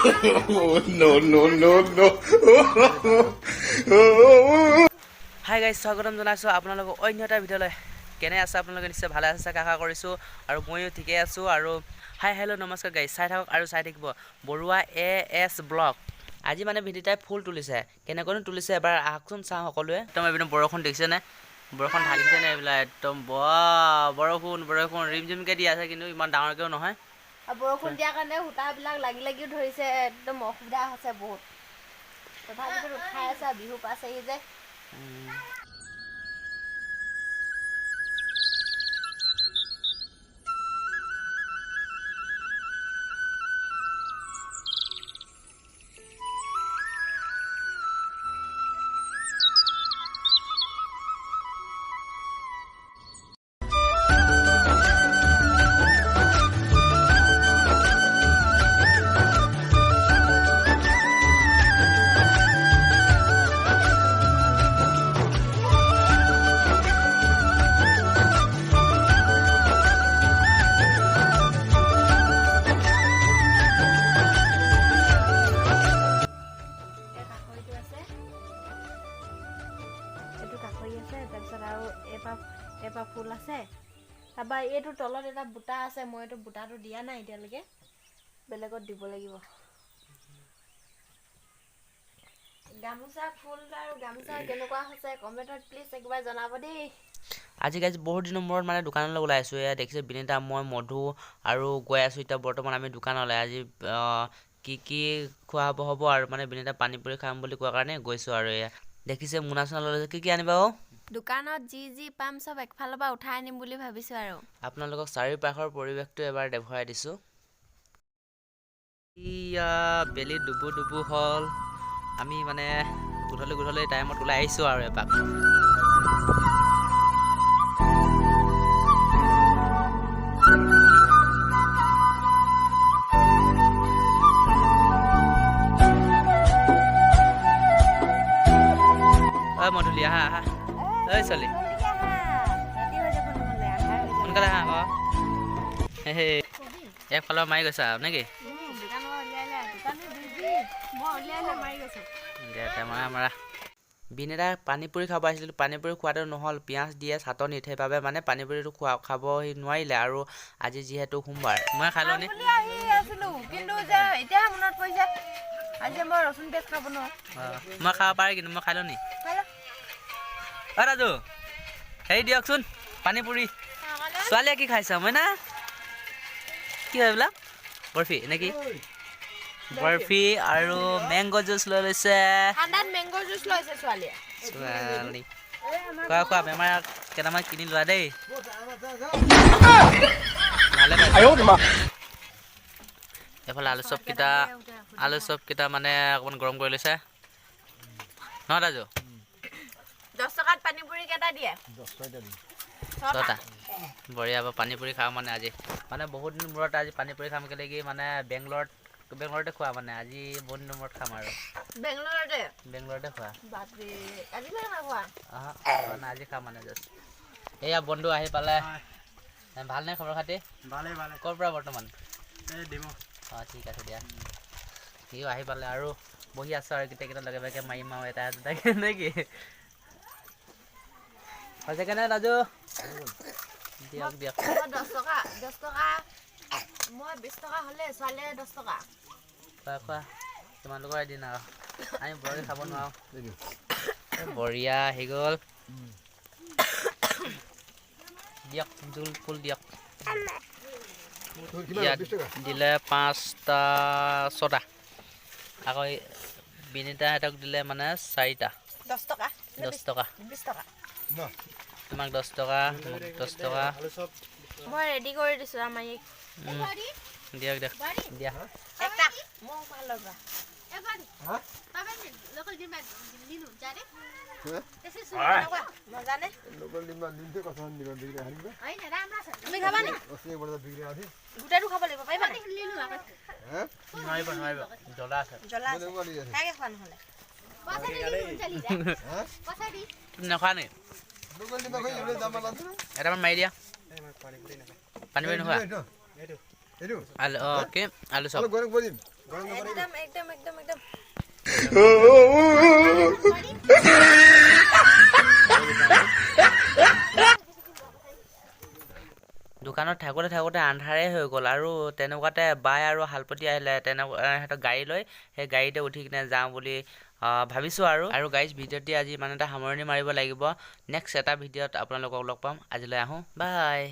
No, no, no, no. Hi guys, স্বাগতম জনাইছোঁ আপোনালোকক অন্য এটা ভিডিঅ'লৈ। কেনে আছে আপোনালোকে? নিশ্চয় ভালে আছে চাগে আশা কৰিছোঁ, আৰু ময়ো ঠিকেই আছোঁ। আৰু হাই হেল্ল' নমস্কাৰ গাইজ, চাই থাকক আৰু চাই থাকিব বৰুৱা AS ব্লগ। আজি মানে ভিডিঅ'টাই ফুল তুলিছে, কেনেকৈনো তুলিছে এবাৰ আহকচোন চাওঁ সকলোৱে। একদম এইপিনে বৰষুণ দেখিছেনে? বৰষুণ ঢালিছেনে? এইবিলাক একদম বৰষুণ ৰিমঝিমকৈ দি আছে, কিন্তু ইমান ডাঙৰকৈও নহয়। বৰষুণ দিয়াৰ কাৰণে সূতাবিলাক লাগিও ধৰিছে, একদম অসুবিধা হৈছে বহুত। তথাপিতো উঠাই আছে, বিহু পাইছেহি যে। তাৰপিছত আৰু এপাহ ফুল আছে। তাৰপৰা এইটো তলত এটা বুটা আছে, মই এইটো বুটাটো দিয়া নাই এতিয়ালৈকে, বেলেগত দিব লাগিব। গামোচা ফুল আৰু গামোচা কেনেকুৱা হৈছে কমেণ্টত প্লিজ একবাৰ জনাব দেই। আজি গাইজ বহুত দিনৰ মূৰত মানে দোকানলৈ ওলাই আছোঁ। এয়া দেখিছে বিনীতা, মই মধু আৰু গৈ আছোঁ এতিয়া বৰ্তমান আমি দোকানলৈ। আজি কি খোৱা হ'ব আৰু মানে বিনীতা পানী পুৰি খাম বুলি কোৱাৰ কাৰণে গৈছোঁ। আৰু এয়া দেখিছে মোনা চোনা লৈ কি আনিবা অ'? দোকানত যি পাম চব একফালৰ পৰা উঠাই আনিম বুলি ভাবিছোঁ। আৰু আপোনালোকক চাৰিওপাশৰ পৰিৱেশটো এবাৰ দেখুৱাই দিছোঁ। ইয়া বেলি ডুবু হ'ল। আমি মানে গধূলি টাইমত ওলাই আহিছোঁ আৰু এপাক। মধুলি আহা আহা, ঐ ছোৱালী সোনকালে আহা আকৌ। একফালৰ মাৰি গৈছা নেকি? মাৰা বিনীতা পানী পুৰি খাব আহিছিলোঁ। পানী পুৰি খোৱাটো নহ'ল, পিঁয়াজ দিয়ে চাটনি, সেইবাবে মানে পানী পুৰিটো খাব নোৱাৰিলে। আৰু আজি যিহেতু সোমবাৰ, মই খাই লওঁ নি কিন্তু যে এতিয়া মনত পৰিছে আজি মই ৰচুন পেষ্ট খাব নোৱাৰো। মই খাব পাৰি, কিন্তু মই খাই লওঁ নি? ৰাজু হেৰি দিয়কচোন পানী পুৰি। ছোৱালীয়ে কি খাইছা? মই না কি হয় এইবিলাক? বৰফি নেকি? বৰফি আৰু মেংগ' জুচ লৈ লৈছে। মেংগ' জুচ লৈছে ছোৱালীয়ে। খোৱা বেমাৰ কেইটামান কিনি লোৱা দেই। এইফালে আলু চপকেইটা মানে অকণমান গৰম কৰি লৈছে নহয় ৰাজু? 10 টকাত পানী পুৰি কেইটা দিয়ে? 6টা। বঢ়িয়া হ'ব পানী পুৰি খাওঁ মানে আজি। মানে বহুত দিন মূৰত আজি পানী পুৰি খাম কেলে কি মানে বেংগলৰতে খোৱা, মানে আজি বহুত দিনৰ মূৰত খাম আৰু বেংগলৰতে খোৱা। আজি খাম মানে জাষ্ট। এয়া বন্ধু আহি পালে। ভালনে খবৰ খাতি? ভালে। ক'ৰ পৰা বৰ্তমান? অঁ ঠিক আছে দিয়া। সিও আহি পালে আৰু বহি আছোঁ আৰু কেইটা লগে ভাগে মাৰিম আৰু এটা দুটাকে নেকি? হৈছে কেনে ৰাজু? দিয়ক 10 টকা মই 20 টকা হ'লে ছোৱালীয়ে 10 টকা। খোৱা তোমালোকৰ এদিন আৰু আমি বৰকৈ খাব নোৱাৰোঁ। বঢ়িয়া আহি গ'ল। দিয়ক জোল ফুল দিয়ক। ইয়াত দিলে 5টা 6টা, আকৌ বিনীতাহঁতক দিলে মানে 4টা। 10 টকা 20 টকা। তোমাক 10 টকা, মোক 10 টকা। মই ৰেডি কৰি দিছোঁ আমাৰ দিয়ক দিয়া। গোটেইটো খাব লাগিব পাৰিবা? নোৱাৰিব জ্বলা আছে। নাখোৱা নি? এটামান মাৰি দিয়া। পানী পুৰি নোখোৱা? আলু কি আলু চপ একদম একদম একদম একদম দোকানত থাকোঁতে থাকোঁতে আন্ধাৰে হৈ গ'ল আৰু তেনেকুৱাতে বাই আৰু হালপতি আহিলে সিহঁতৰ গাড়ী লৈ সেই গাড়ীতে উঠি কিনে যাওঁ বুলি ভাবিছোঁ আৰু গাইজ ভিডিঅ'টি আজি ইমান এটা সামৰণি মাৰিব লাগিব নেক্সট এটা ভিডিঅ'ত আপোনালোকক লগ পাম আজিলৈ আহোঁ বাই